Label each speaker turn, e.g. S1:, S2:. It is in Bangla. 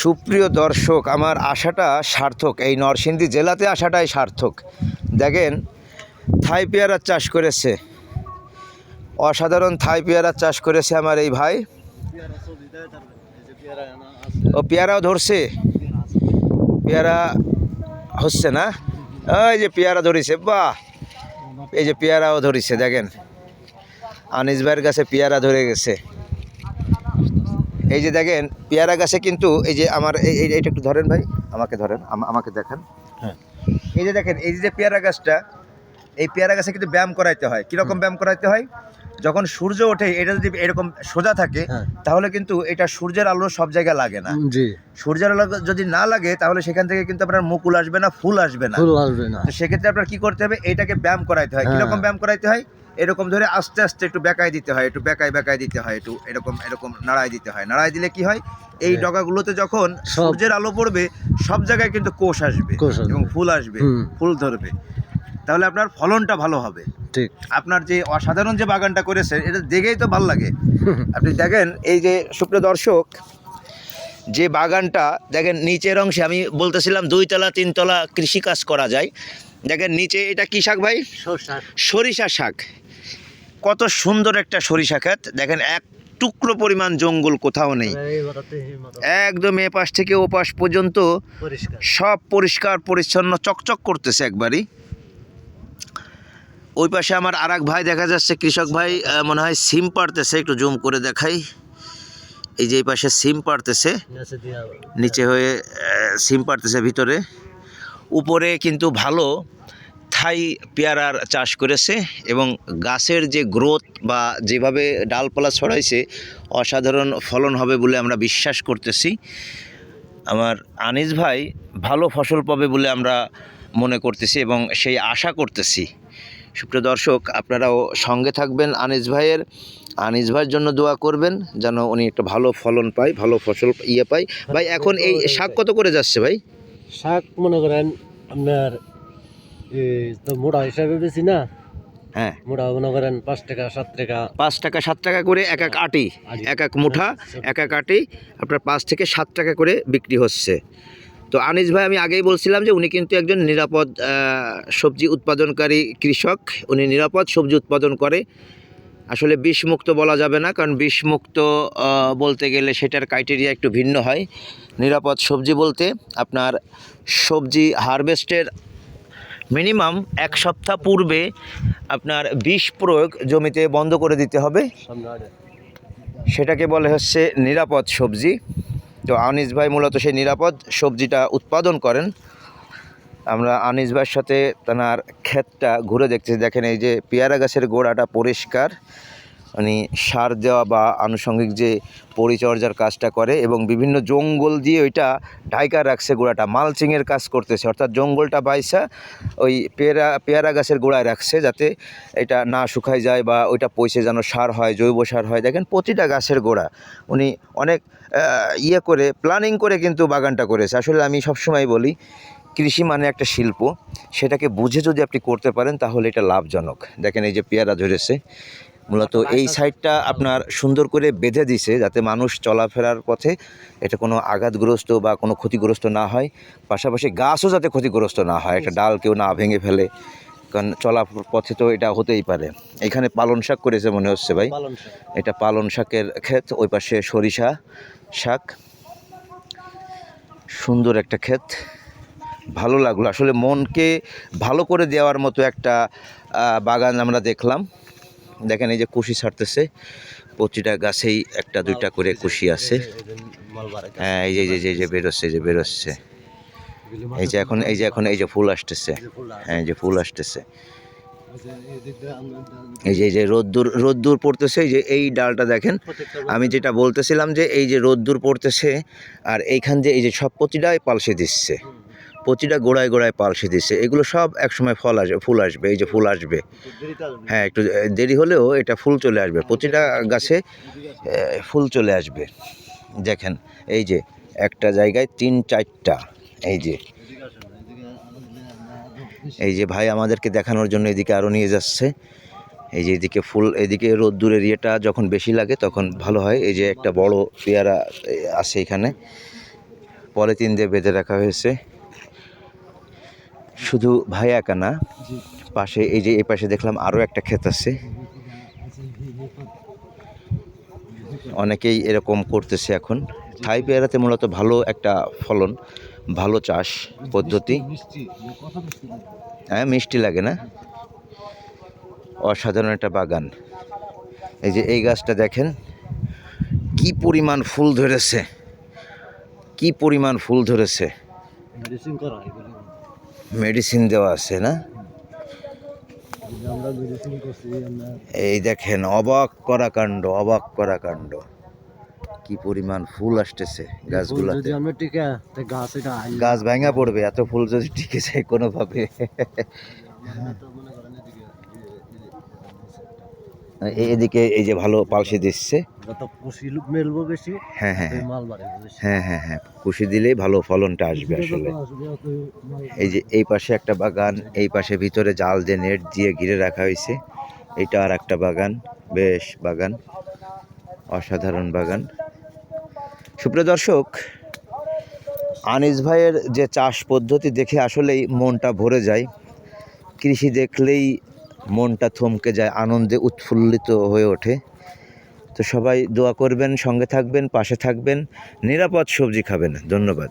S1: সুপ্রিয় দর্শক, আমার আশাটা সার্থক, এই নরসিংদী জেলাতে আসাটাই সার্থক। দেখেন, থাই পেয়ারার চাষ করেছে, অসাধারণ থাই পেয়ারার চাষ করেছে আমার এই ভাই। ও পেয়ারাও ধরছে, পেয়ারা হচ্ছে না, ওই যে পেয়ারা ধরেছে, বাহ, এই যে পেয়ারাও ধরেছে। দেখেন, আনিস ভাইয়ের কাছে পেয়ারা ধরে গেছে। এই যে দেখেন পেয়ারা গাছে কিন্তু এই যে আমার এইটা একটু ধরেন ভাই, আমাকে ধরেন, আমাকে দেখান। হ্যাঁ, এই যে দেখেন, এই যে পেয়ারা গাছটা, এই পেয়ারা গাছে কিন্তু ব্যায়াম করাইতে হয়। কীরকম ব্যায়াম করাইতে হয়? যখন সূর্য ওঠে, এটা যদি এরকম সোজা থাকে তাহলে কিন্তু এটা সূর্যের আলো সব জায়গায় লাগে না। জি, সূর্যের আলো যদি না লাগে তাহলে সেখান থেকে কিন্তু আপনার মুকুল আসবে না, ফুল আসবে না। তো সেক্ষেত্রে আপনার কি করতে হবে? এইটাকে ব্যায়াম করাইতে হয়। কীরকম ব্যায়াম করাইতে হয়? এরকম ধরে আস্তে আস্তে একটু বেঁকায় দিতে হয়, একটু বেঁকায় দিতে হয়, একটু এরকম এরকম নাড়াই দিতে হয়। নাড়াই দিলে কি হয়, এই ডগাগুলোতে যখন সূর্যের আলো পড়বে সব জায়গায় কিন্তু কোষ আসবে এবং ফুল আসবে, ফুল ধরবে, তাহলে আপনার ফলনটা ভালো হবে। ঠিক, আপনার যে অসাধারণ যে বাগানটা করেছে এটা দেখেই তো ভালো লাগে। আপনি দেখেন, এই যে সুপ্রিয় দর্শক, যে বাগানটা দেখেন নিচের অংশে, আমি বলতেছিলাম 2 তলা 3 তলা কৃষি কাজ করা যায়। দেখেন নিচে এটা কি শাক ভাই? সরিষা শাক। কত সুন্দর একটা সরিষা ক্ষেত। দেখেন, এক টুকরো পরিমাণ জঙ্গল কোথাও নেই, একদম এ পাশ থেকে ও পাশ পর্যন্ত সব পরিষ্কার পরিচ্ছন্ন, চকচক করতেছে একবারই। ওই পাশে আমার আর এক ভাই দেখা যাচ্ছে, কৃষক ভাই, মনে হয় সিম পাড়তেছে, একটু জুম করে দেখাই। এই যে এই পাশে সিম পাড়তেছে, নিচে হয়ে সিম পাড়তেছে ভিতরে। উপরে কিন্তু ভালো থাই পেয়ারার চাষ করেছে এবং গাছের যে গ্রোথ বা যেভাবে ডালপালা ছড়াইছে, অসাধারণ ফলন হবে বলে আমরা বিশ্বাস করতেছি। আমার আনিস ভাই ভালো ফসল পাবে বলে আমরা মনে করতেছি এবং সেই আশা করতেছি। সুপ্রিয় দর্শক, আপনারাও সঙ্গে থাকবেন আনিস ভাইয়ের জন্য দোয়া করবেন, যেন উনি একটা ভালো ফলন পায়, ভালো ফসল পায়। ভাই, এখন এই শাক কত করে যাচ্ছে ভাই?
S2: শাক মনে করেন আপনার মোটা হিসাবে বেশি না। হ্যাঁ, মোটা মনে করেন 5 টাকা 7 টাকা,
S1: 5 টাকা 7 টাকা করে এক এক আটি, এক এক মুঠা, এক এক আটি আপনার 5 থেকে 7 টাকা করে বিক্রি হচ্ছে। তো আনিস ভাই, আমি আগেই বলছিলাম যে উনি কিন্তু একজন নিরাপদ সবজি উৎপাদনকারী কৃষক। উনি নিরাপদ সবজি উৎপাদন করে। আসলে বিষমুক্ত বলা যাবে না, কারণ বিষমুক্ত বলতে গেলে সেটার ক্রাইটেরিয়া একটু ভিন্ন হয়। নিরাপদ সবজি বলতে আপনার সবজি হারভেস্টের মিনিমাম 1 সপ্তাহ পূর্বে আপনার বিষ প্রয়োগ জমিতে বন্ধ করে দিতে হবে, সেটাকে বলে হচ্ছে নিরাপদ সবজি। তো আনিস ভাই মূলত সেই নিরাপদ সবজিটা উৎপাদন করেন। আমরা আনিস ভাইয়ের সাথে তার ক্ষেতটা ঘুরে দেখতেছি। দেখেন, এই যে পেয়ারা গাছের গোড়াটা পরিষ্কার, উনি সার দেওয়া বা আনুষঙ্গিক যে পরিচর্যার কাজটা করে এবং বিভিন্ন জঙ্গল দিয়ে ওইটা ঢাইকা রাখছে, গোড়াটা মালচিংয়ের কাজ করতেছে, অর্থাৎ জঙ্গলটা বাইসা ওই পেয়ারা গাছের গোড়ায় রাখছে যাতে এটা না শুকায় যায় বা ওইটা পচে যেন সার হয়, জৈব সার হয়। দেখেন, প্রতিটা গাছের গোড়া উনি অনেক করে প্ল্যানিং করে কিন্তু বাগানটা করেছে। আসলে আমি সবসময় বলি, কৃষি মানে একটা শিল্প, সেটাকে বুঝে যদি আপনি করতে পারেন তাহলে এটা লাভজনক। দেখেন, এই যে পেয়ারা ধরেছে, মূলত এই সাইডটা আপনার সুন্দর করে বেঁধে দিছে যাতে মানুষ চলাফেরার পথে এটা কোনো আঘাতগ্রস্ত বা কোনো ক্ষতিগ্রস্ত না হয়, পাশাপাশি গাছও যাতে ক্ষতিগ্রস্ত না হয়, একটা ডাল কেউ না ভেঙে ফেলে, কারণ চলা পথে তো এটা হতেই পারে। এখানে পালন শাক করেছে মনে হচ্ছে ভাই, এটা পালন শাকের ক্ষেত। ওই পাশে সরিষা শাক, সুন্দর একটা ক্ষেত, ভালো লাগলো। আসলে মনকে ভালো করে দেওয়ার মতো একটা বাগান আমরা দেখলাম। দেখেন, এই যে কুশি ছাড়তেছে, প্রতিটা গাছেই 1-2টা করে কুশি আছে। হ্যাঁ, এই যে বেরোচ্ছে, এই যে ফুল আসতেছে। হ্যাঁ, এই যে ফুল আসতেছে, এই যে রোদ্দুর পড়তেছে। এই যে এই ডালটা দেখেন, আমি যেটা বলতেছিলাম যে এই যে রোদ্দুর পড়তেছে আর এইখান দিয়ে এই যে সব প্রতিটাই পালসে দিচ্ছে, প্রতিটা গোড়ায় পালসে দিচ্ছে। এগুলো সব একসময় ফুল আসবে, এই যে ফুল আসবে। হ্যাঁ, একটু দেরি হলেও এটা ফুল চলে আসবে, প্রতিটা গাছে ফুল চলে আসবে। দেখেন, এই যে একটা জায়গায় 3-4টা, এই যে ভাই আমাদেরকে দেখানোর জন্য এদিকে আরও নিয়ে যাচ্ছে। এই যে এদিকে ফুল, এদিকে রোদ্দুর এরিয়াটা যখন বেশি লাগে তখন ভালো হয়। এই যে একটা বড় পেয়ারা আছে এখানে, পলিথিন দিয়ে বেঁধে রাখা হয়েছে। শুধু ভাই একা না,
S2: জি
S1: পাশে এই যে এই পাশে দেখলাম আরও একটা ক্ষেত আছে, অনেকেই এরকম করতেছে এখন। থাই পেয়ারাতে মূলত ভালো একটা ফলন, ভালো চাষ পদ্ধতি। হ্যাঁ, মিষ্টি লাগে না, অসাধারণ একটা বাগান। এই যে এই গাছটা দেখেন কি পরিমাণ ফুল ধরেছে, কি পরিমাণ ফুল ধরেছে,
S2: মেডিসিন করা এগুলো
S1: মেডিসিন দেওয়া আছে না।
S2: আমরা মেডিসিন করছি আমরা
S1: এই দেখেন অবাক করা কাণ্ড, অবাক করা কাণ্ড, কি পরিমাণ ফুল আসতেছে গাছগুলাতে।
S2: যদি আমরা টিকা তা গাছ এটা
S1: গাছ ভাঙা পড়বে এত ফুল যদি টিকে যায় কোনোভাবে। এদিকে এই যে ভালো পালসি দিচ্ছে।
S2: যত খুশি মেলবো বেশি
S1: হ্যাঁ হ্যাঁ
S2: মাল বাড়বে বেশি।
S1: হ্যাঁ হ্যাঁ হ্যাঁ, কুশি দিলেই ভালো ফলনটা আসবে আসলে। এই যে এই পাশে একটা বাগান, এই পাশে ভিতরে জাল দিয়ে নেট দিয়ে ঘিরে রাখা হয়েছে। এটা আর একটা বাগান, বেশ বাগান, অসাধারণ বাগান। সুপ্রিয় দর্শক, আনিস ভাইয়ের যে চাষ পদ্ধতি দেখে আসলেই মনটা ভরে যায়। কৃষি দেখলেই মনটা থমকে যায়, আনন্দে উৎফুল্লিত হয়ে ওঠে। তো সবাই দোয়া করবেন, সঙ্গে থাকবেন, পাশে থাকবেন, নিরাপদ সবজি খাবেন। ধন্যবাদ।